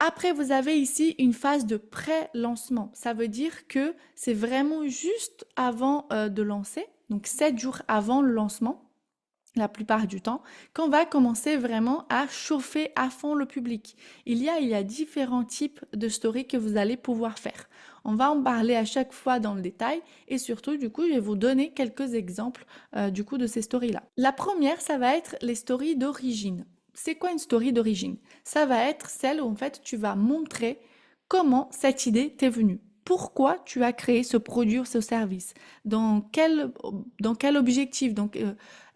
Après, vous avez ici une phase de pré-lancement. Ça veut dire que c'est vraiment juste avant de lancer, donc 7 jours avant le lancement, la plupart du temps, qu'on va commencer vraiment à chauffer à fond le public. Il y a différents types de stories que vous allez pouvoir faire. On va en parler à chaque fois dans le détail et surtout, du coup, je vais vous donner quelques exemples du coup de ces stories-là. La première, ça va être les stories d'origine. C'est quoi une story d'origine? Ça va être celle où en fait tu vas montrer comment cette idée t'est venue. Pourquoi tu as créé ce produit ou ce service? Dans quel objectif? Donc,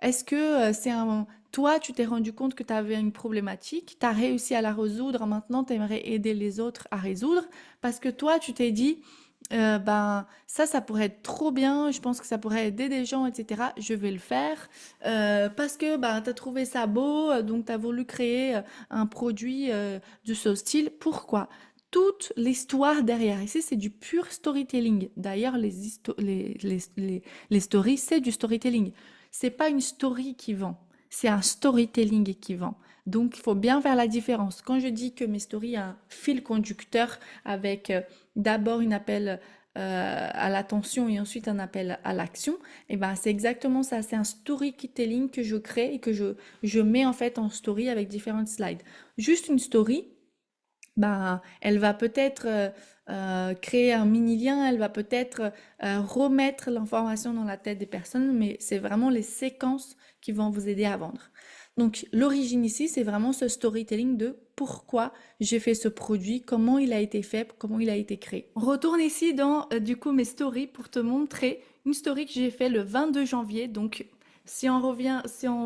est-ce que c'est un... Toi, tu t'es rendu compte que tu avais une problématique, tu as réussi à la résoudre, maintenant tu aimerais aider les autres à résoudre, parce que toi, tu t'es dit, ben, ça pourrait être trop bien, je pense que ça pourrait aider des gens, etc. Je vais le faire, parce que ben, tu as trouvé ça beau, donc tu as voulu créer un produit de ce style. Pourquoi? Toute l'histoire derrière. Ici, c'est du pur storytelling. D'ailleurs, les stories, c'est du storytelling. C'est pas une story qui vend, c'est un storytelling qui vend. Donc, il faut bien faire la différence. Quand je dis que mes stories ont un fil conducteur avec d'abord un appel à l'attention et ensuite un appel à l'action, et ben c'est exactement ça. C'est un storytelling que je crée et que je mets en fait en story avec différentes slides. Juste une story, ben, elle va peut-être créer un mini lien, elle va peut-être remettre l'information dans la tête des personnes, mais c'est vraiment les séquences qui vont vous aider à vendre. Donc, l'origine ici, c'est vraiment ce storytelling de pourquoi j'ai fait ce produit, comment il a été fait, comment il a été créé. On retourne ici dans du coup mes stories pour te montrer une story que j'ai fait le 22 janvier. Donc, si on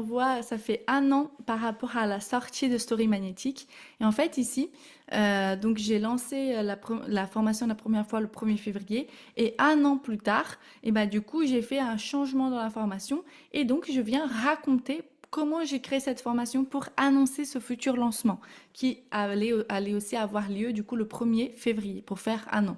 voit, ça fait un an par rapport à la sortie de Story Magnétique. Et en fait, ici, donc j'ai lancé la formation la première fois le 1er février et un an plus tard, et ben du coup j'ai fait un changement dans la formation et donc je viens raconter comment j'ai créé cette formation pour annoncer ce futur lancement qui allait aussi avoir lieu du coup le 1er février pour faire un an.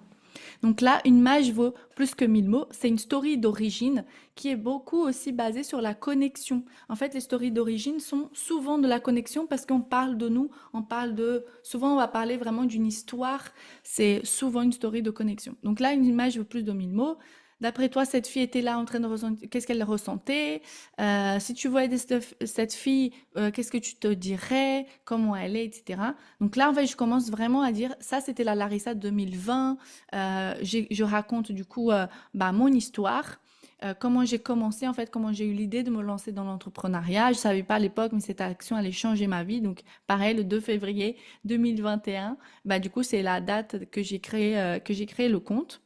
Donc là, une image vaut plus que 1000 mots. C'est une story d'origine qui est beaucoup aussi basée sur la connexion. En fait, les stories d'origine sont souvent de la connexion parce qu'on parle de nous, on parle de... Souvent, on va parler vraiment d'une histoire. C'est souvent une story de connexion. Donc là, une image vaut plus de 1000 mots. D'après toi, cette fille était là en train de ressentir, qu'est-ce qu'elle ressentait? Si tu voyais cette fille, qu'est-ce que tu te dirais? Comment elle est, etc. Donc là, en fait, je commence vraiment à dire, ça, c'était la Larissa 2020. Je raconte du coup bah, mon histoire, comment j'ai commencé, en fait, comment j'ai eu l'idée de me lancer dans l'entrepreneuriat. Je savais pas à l'époque, mais cette action allait changer ma vie. Donc, pareil, le 2 février 2021, bah, du coup, c'est la date que j'ai créé le compte.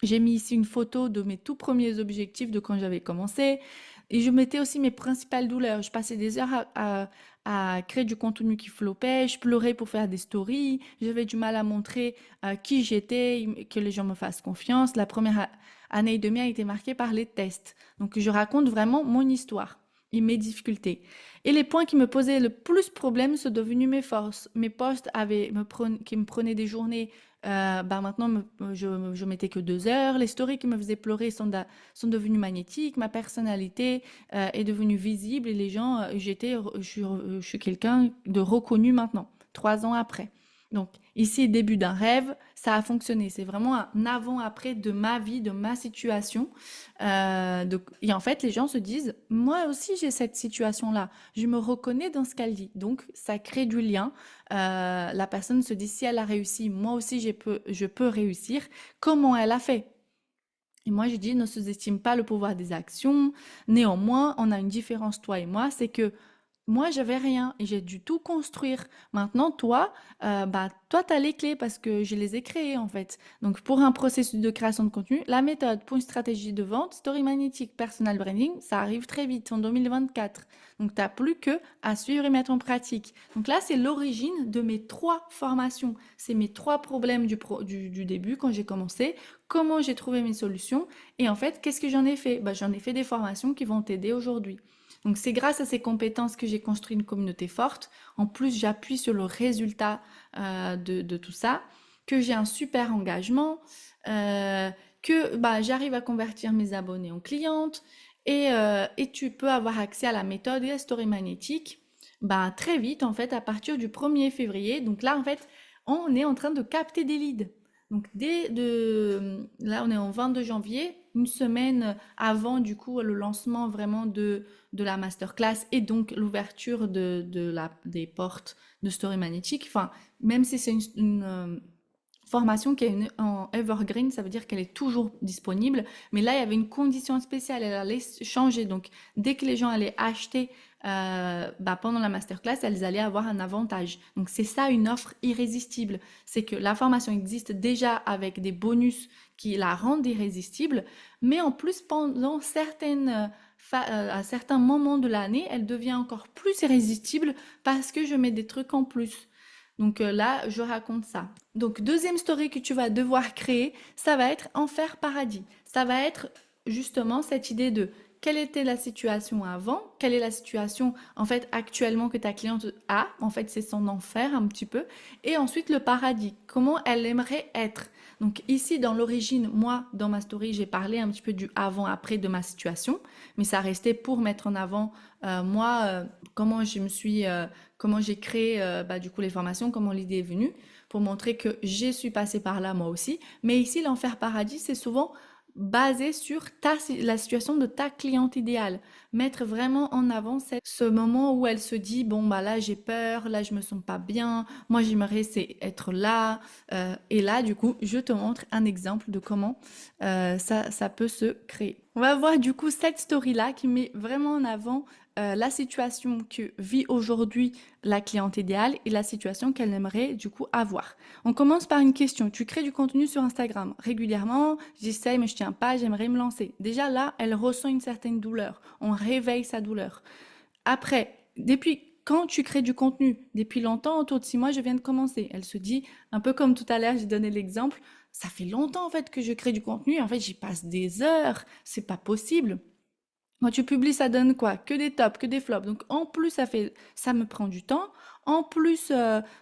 J'ai mis ici une photo de mes tout premiers objectifs de quand j'avais commencé. Et je mettais aussi mes principales douleurs. Je passais des heures à créer du contenu qui flopait. Je pleurais pour faire des stories. J'avais du mal à montrer qui j'étais, que les gens me fassent confiance. La première année et demie a été marquée par les tests. Donc je raconte vraiment mon histoire et mes difficultés. Et les points qui me posaient le plus problème sont devenus mes forces. Mes postes qui me prenaient des journées bah maintenant, je mettais que 2 heures. Les stories qui me faisaient pleurer sont devenues magnétiques. Ma personnalité est devenue visible et les gens, je suis quelqu'un de reconnu maintenant, 3 ans après. Donc ici, début d'un rêve, ça a fonctionné. C'est vraiment un avant-après de ma vie, de ma situation. Et en fait, les gens se disent, moi aussi j'ai cette situation-là. Je me reconnais dans ce qu'elle dit. Donc ça crée du lien. La personne se dit, si elle a réussi, moi aussi je peux réussir. Comment elle a fait? Et moi, je dis, ne sous-estime pas le pouvoir des actions. Néanmoins, on a une différence, toi et moi, c'est que moi, j'avais rien et j'ai dû tout construire. Maintenant, toi, bah, toi, tu as les clés parce que je les ai créées en fait. Donc, pour un processus de création de contenu, la méthode pour une stratégie de vente, story magnétique, personal branding, ça arrive très vite en 2024. Donc, tu n'as plus que à suivre et mettre en pratique. Donc là, c'est l'origine de mes 3 formations. C'est mes 3 problèmes du début quand j'ai commencé, comment j'ai trouvé mes solutions et en fait, qu'est-ce que j'en ai fait? Bah, j'en ai fait des formations qui vont t'aider aujourd'hui. Donc c'est grâce à ces compétences que j'ai construit une communauté forte. En plus, j'appuie sur le résultat de tout ça, que j'ai un super engagement, euh, que bah, j'arrive à convertir mes abonnés en clientes et tu peux avoir accès à la méthode et à Story Magnétique bah, très vite en fait à partir du 1er février. Donc là en fait on est en train de capter des leads. Donc là, on est en 22 janvier, une semaine avant du coup le lancement vraiment de la masterclass et donc l'ouverture des portes de Story Magnétique. Enfin, même si c'est une formation qui est en evergreen, ça veut dire qu'elle est toujours disponible. Mais là, il y avait une condition spéciale, elle allait changer. Donc, dès que les gens allaient acheter pendant la masterclass, elles allaient avoir un avantage. Donc, c'est ça une offre irrésistible. C'est que la formation existe déjà avec des bonus qui la rendent irrésistible, mais en plus, pendant à certains moments de l'année, elle devient encore plus irrésistible parce que je mets des trucs en plus. Donc là, je raconte ça. Donc deuxième story que tu vas devoir créer, ça va être Enfer Paradis. Ça va être justement cette idée de quelle était la situation avant, quelle est la situation en fait actuellement que ta cliente a, en fait c'est son enfer un petit peu, et ensuite le paradis, comment elle aimerait être. Donc ici dans l'origine, moi dans ma story j'ai parlé un petit peu du avant-après de ma situation, mais ça restait pour mettre en avant comment comment j'ai créé du coup les formations, comment l'idée est venue, pour montrer que je suis passée par là moi aussi. Mais ici, l'enfer paradis, c'est souvent basé sur la situation de ta cliente idéale. Mettre vraiment en avant ce moment où elle se dit, bon, bah là, j'ai peur, là, je me sens pas bien, moi, j'aimerais c'est être là. Et là, du coup, je te montre un exemple de comment ça peut se créer. On va voir du coup cette story-là qui met vraiment en avant la situation que vit aujourd'hui la cliente idéale et la situation qu'elle aimerait du coup avoir. On commence par une question. Tu crées du contenu sur Instagram régulièrement, j'essaye mais je tiens pas, j'aimerais me lancer. Déjà là, elle ressent une certaine douleur. On réveille sa douleur. Après, depuis quand tu crées du contenu, depuis longtemps, autour de 6 mois, je viens de commencer. Elle se dit, un peu comme tout à l'heure, j'ai donné l'exemple, ça fait longtemps en fait que je crée du contenu, en fait j'y passe des heures, c'est pas possible. Quand tu publies, ça donne quoi? Que des tops, que des flops. Donc en plus, ça me prend du temps. En plus,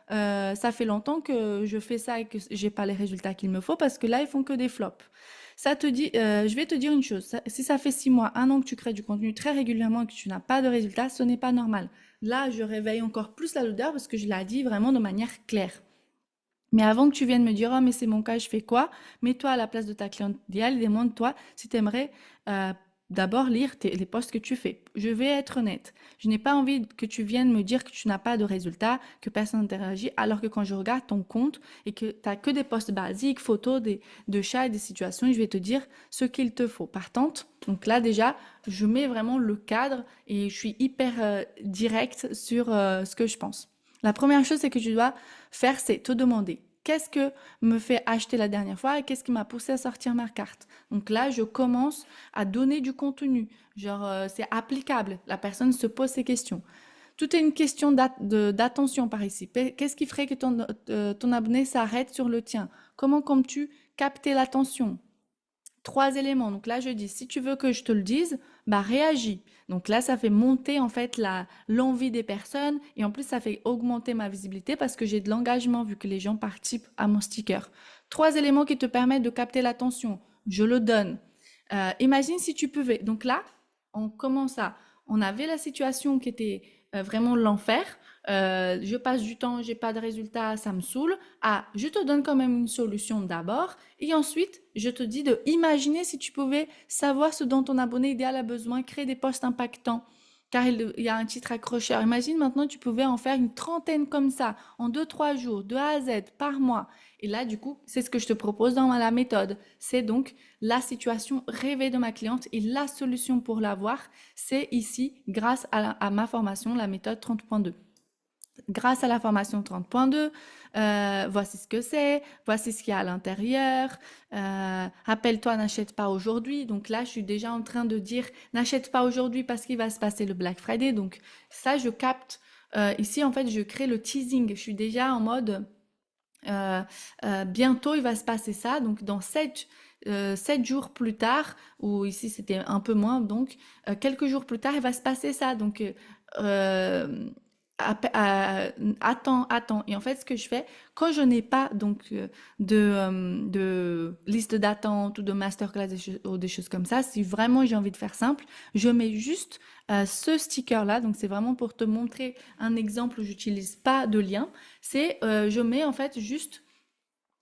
ça fait longtemps que je fais ça et que j'ai pas les résultats qu'il me faut parce que là, ils font que des flops. Ça te dit, je vais te dire une chose. Si ça fait 6 mois, un an que tu crées du contenu très régulièrement et que tu n'as pas de résultats, ce n'est pas normal. Là, je réveille encore plus la l'odeur parce que je l'ai dit vraiment de manière claire. Mais avant que tu viennes me dire, oh, mais c'est mon cas, je fais quoi? Mets-toi à la place de ta cliente idéale et demande-toi si tu aimerais d'abord lire les posts que tu fais. Je vais être honnête. Je n'ai pas envie que tu viennes me dire que tu n'as pas de résultats, que personne n'interagit, alors que quand je regarde ton compte et que tu n'as que des posts basiques, photos de chats et des situations, je vais te dire ce qu'il te faut. Partante. Donc là, déjà, je mets vraiment le cadre et je suis hyper directe sur ce que je pense. La première chose, c'est que tu dois faire, c'est te demander qu'est-ce que me fait acheter la dernière fois et qu'est-ce qui m'a poussé à sortir ma carte. Donc là, je commence à donner du contenu. Genre, c'est applicable. La personne se pose ces questions. Tout est une question d'attention par ici. Qu'est-ce qui ferait que ton abonné s'arrête sur le tien? Comment comptes-tu capter l'attention? 3 éléments. Donc là, je dis, si tu veux que je te le dise, bah réagis. Donc là, ça fait monter en fait l'envie des personnes et en plus, ça fait augmenter ma visibilité parce que j'ai de l'engagement vu que les gens participent à mon sticker. 3 éléments qui te permettent de capter l'attention. Je le donne. Imagine si tu pouvais. Donc là, on commence on avait la situation qui était vraiment l'enfer. Je passe du temps, j'ai pas de résultat, ça me saoule. Ah, je te donne quand même une solution d'abord et ensuite, je te dis de imaginer si tu pouvais savoir ce dont ton abonné idéal a besoin, créer des posts impactants. Car il y a un titre accrocheur. Imagine maintenant, tu pouvais en faire une trentaine comme ça, en 2, 3 jours, de A à Z, par mois. Et là, du coup, c'est ce que je te propose dans la méthode. C'est donc la situation rêvée de ma cliente et la solution pour l'avoir, c'est ici, grâce à ma formation, la méthode 30.2. Grâce à la formation 30.2, voici ce que c'est, voici ce qu'il y a à l'intérieur. Rappelle-toi, n'achète pas aujourd'hui. Donc là, je suis déjà en train de dire, n'achète pas aujourd'hui parce qu'il va se passer le Black Friday. Donc ça, je capte. Ici, en fait, je crée le teasing. Je suis déjà en mode, bientôt, il va se passer ça. Donc dans 7 jours plus tard, ou ici c'était un peu moins, donc quelques jours plus tard, il va se passer ça. Donc attends, attends. Et en fait, ce que je fais, quand je n'ai pas donc de liste d'attente ou de masterclass ou des choses comme ça, si vraiment j'ai envie de faire simple, je mets juste ce sticker-là. Donc, c'est vraiment pour te montrer un exemple où j'utilise pas de lien. Je mets en fait juste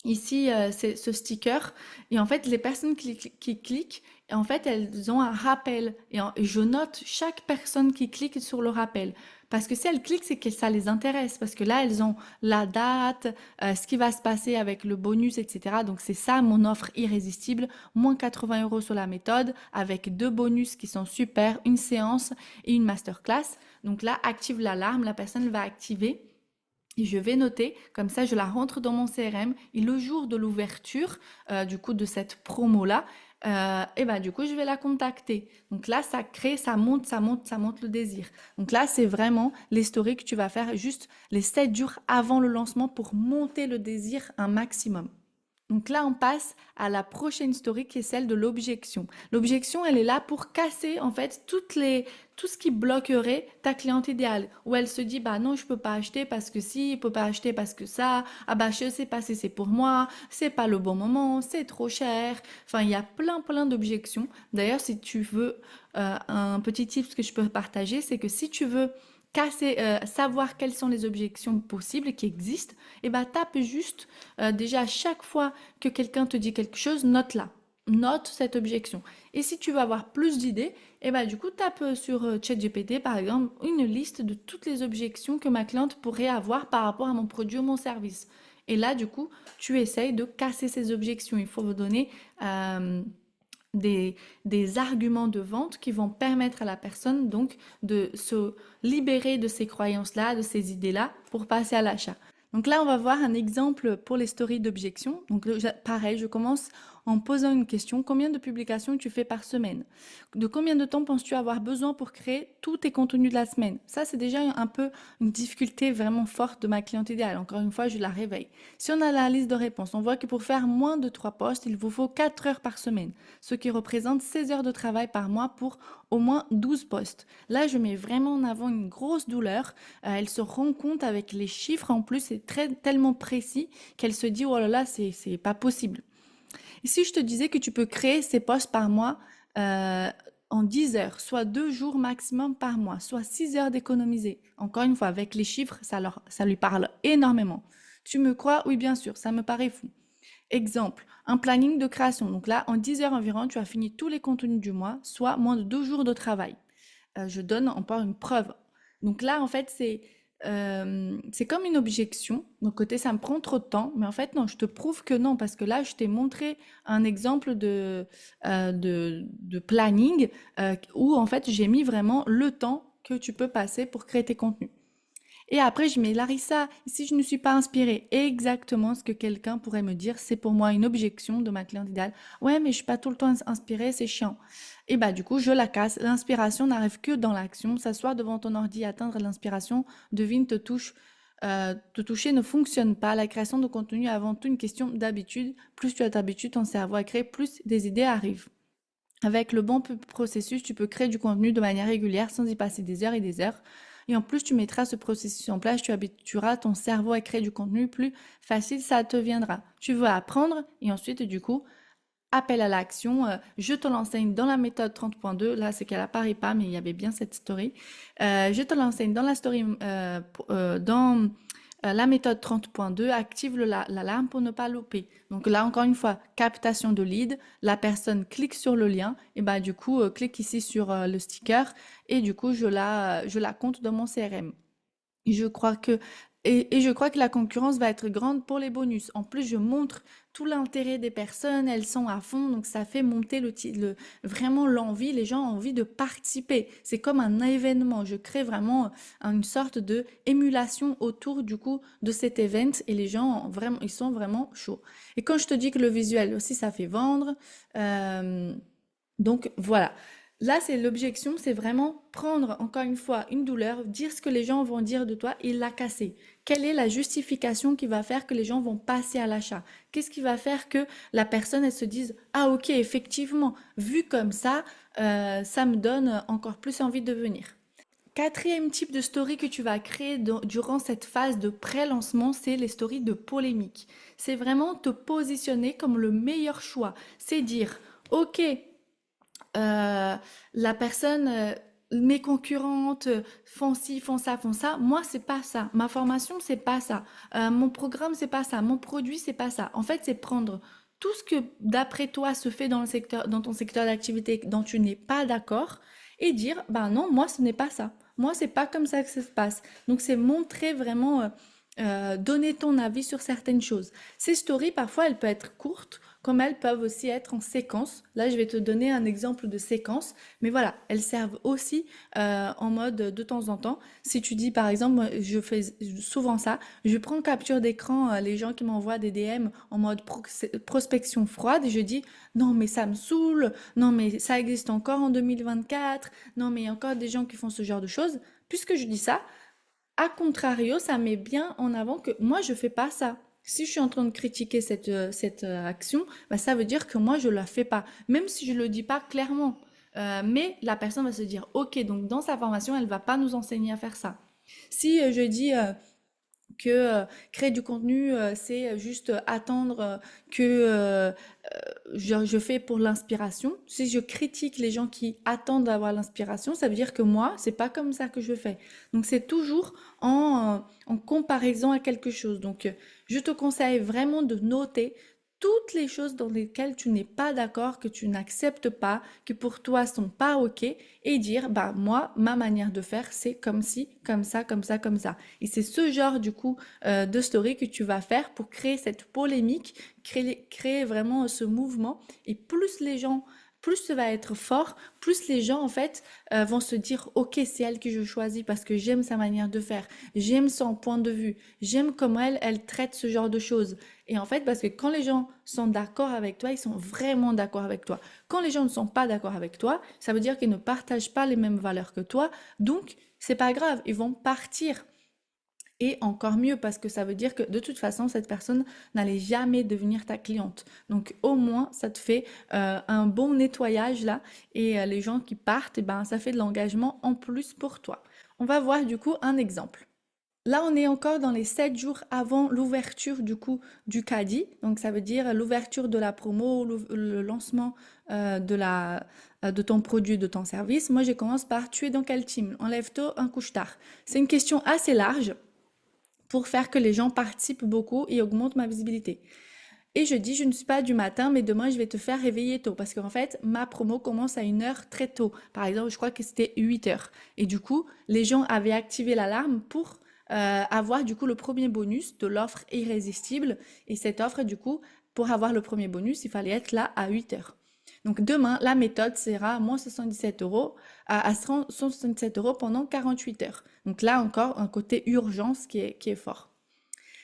ici, c'est ce sticker et en fait, les personnes qui cliquent, en fait, elles ont un rappel et je note chaque personne qui clique sur le rappel. Parce que si elles cliquent, c'est que ça les intéresse. Parce que là, elles ont la date, ce qui va se passer avec le bonus, etc. Donc, c'est ça mon offre irrésistible. Moins 80 € sur la méthode avec 2 bonus qui sont super, une séance et une masterclass. Donc là, active l'alarme, la personne va activer. Et je vais noter, comme ça je la rentre dans mon CRM et le jour de l'ouverture du coup de cette promo-là, et ben du coup je vais la contacter. Donc là ça crée, ça monte, ça monte, ça monte le désir. Donc là c'est vraiment les stories que tu vas faire juste les 7 jours avant le lancement pour monter le désir un maximum. Donc là, on passe à la prochaine story qui est celle de l'objection. L'objection, elle est là pour casser en fait tout ce qui bloquerait ta cliente idéale. Où elle se dit, bah non, je peux pas acheter parce que si, je peux pas acheter parce que ça, ah bah je sais pas si c'est pour moi, c'est pas le bon moment, c'est trop cher. Enfin, il y a plein d'objections. D'ailleurs, si tu veux un petit tip que je peux partager, c'est que si tu veux savoir quelles sont les objections possibles qui existent, et bah tape juste déjà, à chaque fois que quelqu'un te dit quelque chose, note-la. Note cette objection. Et si tu veux avoir plus d'idées, eh ben, du coup, tape sur ChatGPT, par exemple, une liste de toutes les objections que ma cliente pourrait avoir par rapport à mon produit ou mon service. Et là, du coup, tu essayes de casser ces objections. Il faut vous donner euh, des, des arguments de vente qui vont permettre à la personne donc de se libérer de ces croyances-là, de ces idées-là pour passer à l'achat. Donc là, on va voir un exemple pour les stories d'objection. Donc pareil, je commence en posant une question. Combien de publications tu fais par semaine? De combien de temps penses-tu avoir besoin pour créer tous tes contenus de la semaine? Ça, c'est déjà un peu une difficulté vraiment forte de ma cliente idéale. Encore une fois, je la réveille. Si on a la liste de réponses, on voit que pour faire moins de 3 postes, il vous faut 4 heures par semaine, ce qui représente 16 heures de travail par mois pour au moins 12 postes. Là, je mets vraiment en avant une grosse douleur. Elle se rend compte avec les chiffres. En plus, c'est tellement précis qu'elle se dit, oh là là, c'est pas possible. Et si je te disais que tu peux créer ces postes par mois euh, en 10 heures, soit 2 jours maximum par mois, soit 6 heures d'économiser. Encore une fois, avec les chiffres, ça lui parle énormément. Tu me crois? Oui, bien sûr, ça me paraît fou. Exemple, un planning de création. Donc là, en 10 heures environ, tu as fini tous les contenus du mois, soit moins de 2 jours de travail. Je donne encore une preuve. Donc là, en fait, c'est comme une objection. Donc côté, ça me prend trop de temps, mais en fait, non, je te prouve que non, parce que là, je t'ai montré un exemple de planning où en fait, j'ai mis vraiment le temps que tu peux passer pour créer tes contenus. Et après, je mets Larissa, si je ne suis pas inspirée, exactement ce que quelqu'un pourrait me dire, c'est pour moi une objection de ma cliente idéale. Ouais, mais je suis pas tout le temps inspirée, c'est chiant. Et bah, du coup, je la casse. L'inspiration n'arrive que dans l'action. S'asseoir devant ton ordi, atteindre l'inspiration, devine, te toucher ne fonctionne pas. La création de contenu est avant tout une question d'habitude. Plus tu as d'habitude, ton cerveau à créer, plus des idées arrivent. Avec le bon processus, tu peux créer du contenu de manière régulière sans y passer des heures et des heures. Et en plus, tu mettras ce processus en place, tu habitueras ton cerveau à créer du contenu plus facile, ça te viendra. Tu veux apprendre et ensuite, du coup, appel à l'action. Je te l'enseigne dans la méthode 30.2. Là, c'est qu'elle apparaît pas, mais il y avait bien cette story. Je te l'enseigne dans la story, dans la méthode 30.2. Active l'alarme pour ne pas louper. Donc là, encore une fois, captation de lead. La personne clique sur le lien et bah du coup, clique ici sur le sticker et du coup, je la compte dans mon CRM. Je crois que et je crois que la concurrence va être grande pour les bonus. En plus, je montre tout l'intérêt des personnes, elles sont à fond, donc ça fait monter vraiment l'envie, les gens ont envie de participer. C'est comme un événement. Je crée vraiment une sorte de émulation autour du coup de cet event et les gens vraiment, ils sont vraiment chauds. Et quand je te dis que le visuel aussi, ça fait vendre, euh, donc voilà. Là, c'est l'objection, c'est vraiment prendre encore une fois une douleur, dire ce que les gens vont dire de toi et la casser. Quelle est la justification qui va faire que les gens vont passer à l'achat? Qu'est-ce qui va faire que la personne, elle se dise, ah ok, effectivement, vu comme ça me donne encore plus envie de venir. Quatrième type de story que tu vas créer durant cette phase de pré-lancement, c'est les stories de polémique. C'est vraiment te positionner comme le meilleur choix. C'est dire, ok, la personne, mes concurrentes font ci, font ça, font ça. Moi, c'est pas ça. Ma formation, c'est pas ça. Mon programme, c'est pas ça. Mon produit, c'est pas ça. En fait, c'est prendre tout ce que d'après toi se fait dans le secteur, dans ton secteur d'activité dont tu n'es pas d'accord et dire, ben non, moi, ce n'est pas ça. Moi, c'est pas comme ça que ça se passe. Donc, c'est montrer vraiment, donner ton avis sur certaines choses. Ces stories, parfois, elles peuvent être courtes, comme elles peuvent aussi être en séquence. Là, je vais te donner un exemple de séquence, mais voilà, elles servent aussi en mode de temps en temps. Si tu dis, par exemple, moi, je fais souvent ça, je prends capture d'écran les gens qui m'envoient des DM en mode prospection froide et je dis, non, mais ça me saoule, non, mais ça existe encore en 2024, non, mais il y a encore des gens qui font ce genre de choses. Puisque je dis ça, a contrario, ça met bien en avant que moi, je fais pas ça. Si je suis en train de critiquer cette action, bah, ça veut dire que moi, je la fais pas, même si je le dis pas clairement. Mais la personne va se dire, ok, donc dans sa formation, elle va pas nous enseigner à faire ça. Si je dis que créer du contenu, c'est juste attendre que je fais pour l'inspiration. Si je critique les gens qui attendent d'avoir l'inspiration, ça veut dire que moi, c'est pas comme ça que je fais. Donc c'est toujours en comparaison à quelque chose. Donc je te conseille vraiment de noter toutes les choses dans lesquelles tu n'es pas d'accord, que tu n'acceptes pas, que pour toi sont pas OK, et dire, bah moi, ma manière de faire, c'est comme ci, comme ça, comme ça, comme ça. Et c'est ce genre du coup de story que tu vas faire pour créer cette polémique, créer vraiment ce mouvement. Et plus les gens, plus ça va être fort, plus les gens en fait vont se dire ok, c'est elle que je choisis parce que j'aime sa manière de faire, j'aime son point de vue, j'aime comment elle traite ce genre de choses. Et en fait, parce que quand les gens sont d'accord avec toi, ils sont vraiment d'accord avec toi. Quand les gens ne sont pas d'accord avec toi, ça veut dire qu'ils ne partagent pas les mêmes valeurs que toi. Donc, c'est pas grave, ils vont partir. Et encore mieux parce que ça veut dire que de toute façon, cette personne n'allait jamais devenir ta cliente. Donc au moins, ça te fait un bon nettoyage là. Et les gens qui partent, eh ben, ça fait de l'engagement en plus pour toi. On va voir du coup un exemple. Là, on est encore dans les 7 jours avant l'ouverture du coup du caddie. Donc ça veut dire l'ouverture de la promo, le lancement de ton produit, de ton service. Moi, je commence par tu es dans quel team? Enlève tôt, un couche tard. C'est une question assez large pour faire que les gens participent beaucoup et augmentent ma visibilité. Et je dis, je ne suis pas du matin, mais demain, je vais te faire réveiller tôt. Parce qu'en fait, ma promo commence à 1 heure très tôt. Par exemple, je crois que c'était 8 heures. Et du coup, les gens avaient activé l'alarme pour avoir du coup le premier bonus de l'offre irrésistible. Et cette offre, du coup, pour avoir le premier bonus, il fallait être là à 8 heures. Donc demain, la méthode sera moins 77 euros à 177 euros pendant 48 heures. Donc là encore, un côté urgence qui est fort.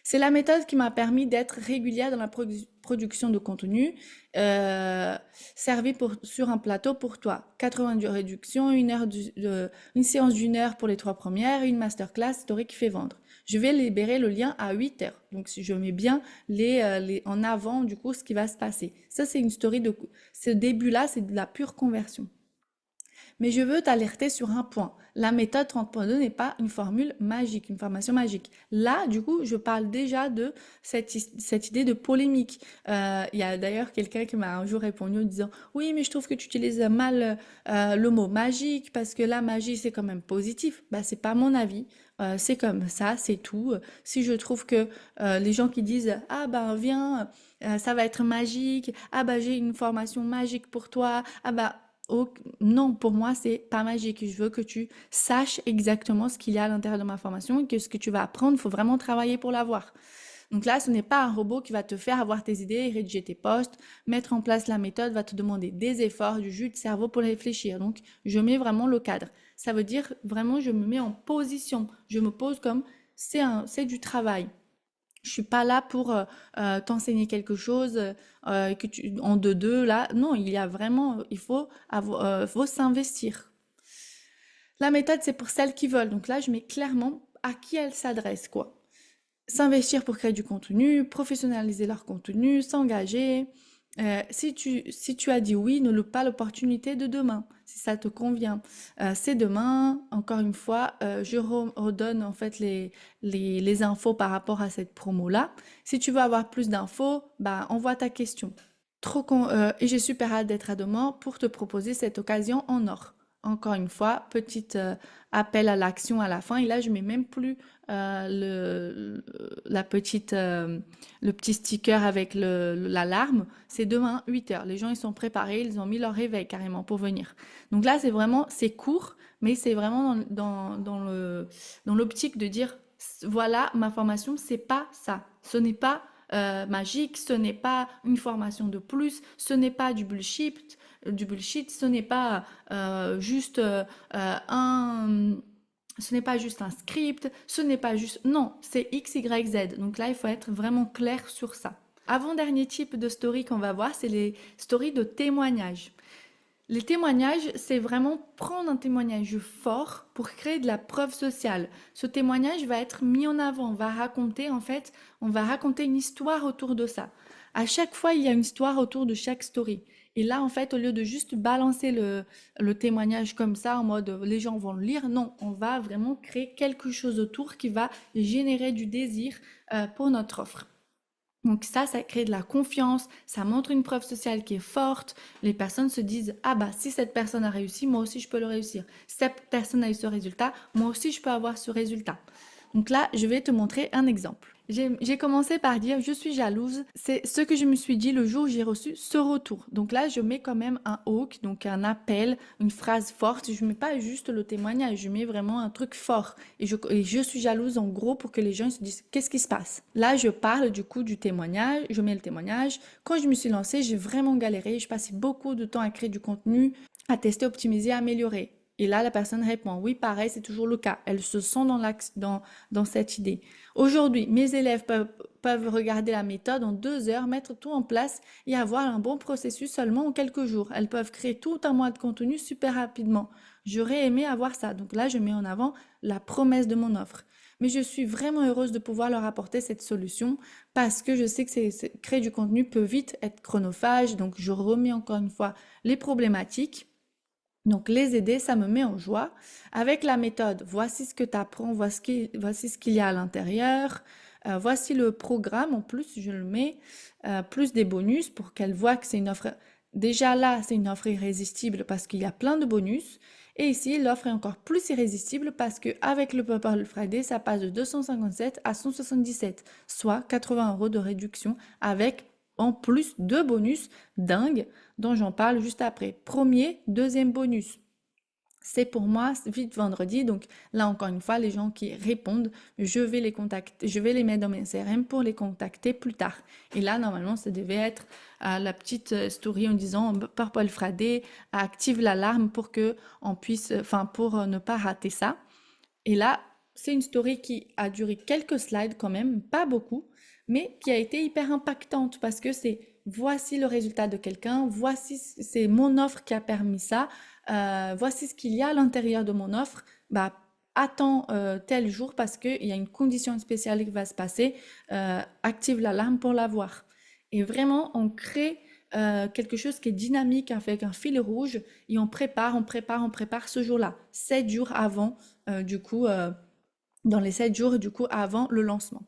C'est la méthode qui m'a permis d'être régulière dans la production de contenu, euh, servi sur un plateau pour toi. 80 de réduction, une séance d'1 heure pour les 3 premières, une masterclass story qui fait vendre. Je vais libérer le lien à 8 heures. Donc, si je mets bien en avant, du coup, ce qui va se passer. Ça, c'est une story ce début-là, c'est de la pure conversion. Mais je veux t'alerter sur un point. La méthode 30.2 n'est pas une formule magique, une formation magique. Là, du coup, je parle déjà de cette idée de polémique. Il y a d'ailleurs quelqu'un qui m'a un jour répondu en disant, oui, mais je trouve que tu utilises mal le mot magique parce que la magie, c'est quand même positif. Bah, c'est pas mon avis. C'est comme ça, c'est tout. Si je trouve que les gens qui disent, ah ben viens, ça va être magique, ah bah j'ai une formation magique pour toi, ah bah non, pour moi, c'est pas magique. Je veux que tu saches exactement ce qu'il y a à l'intérieur de ma formation et que ce que tu vas apprendre, il faut vraiment travailler pour l'avoir. Donc là, ce n'est pas un robot qui va te faire avoir tes idées, rédiger tes posts, mettre en place la méthode, va te demander des efforts, du jus de cerveau pour réfléchir. Donc, je mets vraiment le cadre. Ça veut dire vraiment, je me mets en position. Je me pose comme c'est du travail. Je suis pas là pour t'enseigner quelque chose en deux là. Non, il y a vraiment, faut s'investir. La méthode, c'est pour celles qui veulent. Donc là, je mets clairement à qui elle s'adresse, quoi. S'investir pour créer du contenu, professionnaliser leur contenu, s'engager, Si tu as dit oui, ne loupe pas l'opportunité de demain, si ça te convient. C'est demain, encore une fois, je redonne en fait les infos par rapport à cette promo-là. Si tu veux avoir plus d'infos, bah, envoie ta question. Et j'ai super hâte d'être à demain pour te proposer cette occasion en or. Encore une fois, petit appel à l'action à la fin. Et là, je mets même plus la petite, le petit sticker avec l'alarme. C'est demain, 8 heures. Les gens, ils sont préparés, ils ont mis leur réveil carrément pour venir. Donc là, c'est court, mais c'est vraiment dans l'optique de dire, voilà, ma formation, c'est pas ça. Ce n'est pas magique, ce n'est pas une formation de plus, ce n'est pas du bullshit, ce n'est pas juste un... Ce n'est pas juste un script, ce n'est pas juste... Non, c'est X, Y, Z. Donc là, il faut être vraiment clair sur ça. Avant-dernier type de story qu'on va voir, c'est les stories de témoignages. Les témoignages, c'est vraiment prendre un témoignage fort pour créer de la preuve sociale. Ce témoignage va être mis en avant, on va raconter une histoire autour de ça. À chaque fois, il y a une histoire autour de chaque story. Et là, en fait, au lieu de juste balancer le témoignage comme ça, en mode les gens vont le lire, non, on va vraiment créer quelque chose autour qui va générer du désir pour notre offre. Donc ça crée de la confiance, ça montre une preuve sociale qui est forte. Les personnes se disent, ah bah si cette personne a réussi, moi aussi je peux le réussir. Si cette personne a eu ce résultat, moi aussi je peux avoir ce résultat. Donc là, je vais te montrer un exemple. J'ai commencé par dire je suis jalouse. C'est ce que je me suis dit le jour où j'ai reçu ce retour. Donc là, je mets quand même un hook, donc un appel, une phrase forte. Je mets pas juste le témoignage, je mets vraiment un truc fort. Et je suis jalouse en gros pour que les gens se disent qu'est-ce qui se passe. Là, je parle du coup du témoignage, je mets le témoignage. Quand je me suis lancée, j'ai vraiment galéré. Je passais beaucoup de temps à créer du contenu, à tester, optimiser, améliorer. Et là, la personne répond, oui, pareil, c'est toujours le cas. Elle se sent dans cette idée. Aujourd'hui, mes élèves peuvent regarder la méthode en 2 heures, mettre tout en place et avoir un bon processus seulement en quelques jours. Elles peuvent créer tout un mois de contenu super rapidement. J'aurais aimé avoir ça. Donc là, je mets en avant la promesse de mon offre. Mais je suis vraiment heureuse de pouvoir leur apporter cette solution parce que je sais que créer du contenu peut vite être chronophage. Donc, je remets encore une fois les problématiques. Donc, les aider, ça me met en joie. Avec la méthode, voici ce que tu apprends, voici ce qu'il y a à l'intérieur. Voici le programme, en plus, je le mets, plus des bonus pour qu'elle voit que c'est une offre. Déjà là, c'est une offre irrésistible parce qu'il y a plein de bonus. Et ici, l'offre est encore plus irrésistible parce qu'avec le Purple Friday, ça passe de 257 à 177, soit 80 € de réduction avec en plus deux bonus dingues dont j'en parle juste après. Premier, deuxième bonus. C'est pour moi vite vendredi. Donc là, encore une fois, les gens qui répondent, je vais les contacter, je vais les mettre dans mes CRM pour les contacter plus tard. Et là, normalement, ça devait être la petite story en disant Purple Friday active l'alarme pour que on puisse, enfin, pour ne pas rater ça. Et là, c'est une story qui a duré quelques slides quand même, pas beaucoup, mais qui a été hyper impactante parce que c'est voici le résultat de quelqu'un, voici c'est mon offre qui a permis ça, voici ce qu'il y a à l'intérieur de mon offre. Bah, attends tel jour parce qu'il y a une condition spéciale qui va se passer, active l'alarme pour l'avoir. Et vraiment, on crée quelque chose qui est dynamique avec un fil rouge et on prépare ce jour-là, 7 jours avant du coup, dans les 7 jours du coup avant le lancement.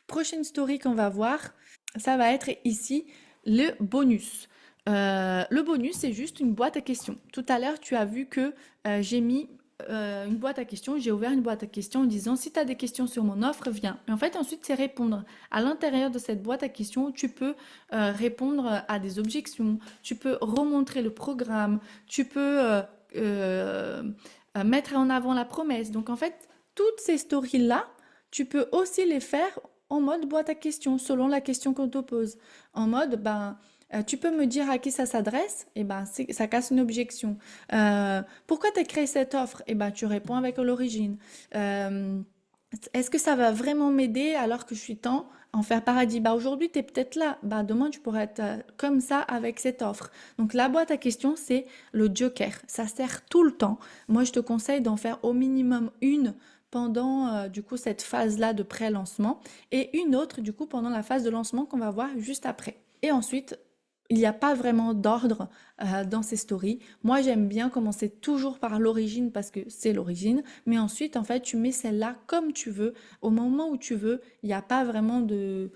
Prochaine story qu'on va voir, ça va être ici le bonus. Le bonus, c'est juste une boîte à questions. Tout à l'heure, tu as vu que j'ai mis une boîte à questions, j'ai ouvert une boîte à questions en disant si tu as des questions sur mon offre, viens. Et en fait, ensuite, c'est répondre. À l'intérieur de cette boîte à questions, tu peux répondre à des objections, tu peux remontrer le programme, tu peux mettre en avant la promesse. Donc, en fait, toutes ces stories-là, tu peux aussi les faire en mode boîte à questions, selon la question qu'on te pose. En mode, ben, tu peux me dire à qui ça s'adresse? Et ben, ça casse une objection. Pourquoi tu as créé cette offre? Et ben, tu réponds avec l'origine. Euh, Est-ce que ça va vraiment m'aider alors que je suis tant en faire paradis? Bah aujourd'hui, tu es peut-être là. Bah demain, tu pourrais être comme ça avec cette offre. Donc la boîte à questions, c'est le joker. Ça sert tout le temps. Moi, je te conseille d'en faire au minimum une pendant du coup cette phase-là de pré-lancement et une autre du coup pendant la phase de lancement qu'on va voir juste après. Et ensuite, il n'y a pas vraiment d'ordre dans ces stories. Moi, j'aime bien commencer toujours par l'origine parce que c'est l'origine, mais ensuite, en fait, tu mets celle-là comme tu veux, au moment où tu veux. Il n'y a pas vraiment de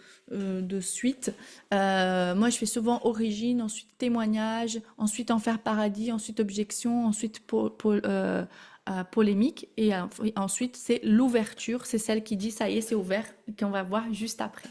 suite. Moi, je fais souvent origine, ensuite témoignage, ensuite enfer paradis, ensuite objection, ensuite polémique, et ensuite c'est l'ouverture, c'est celle qui dit ça y est, c'est ouvert, et qu'on va voir juste après.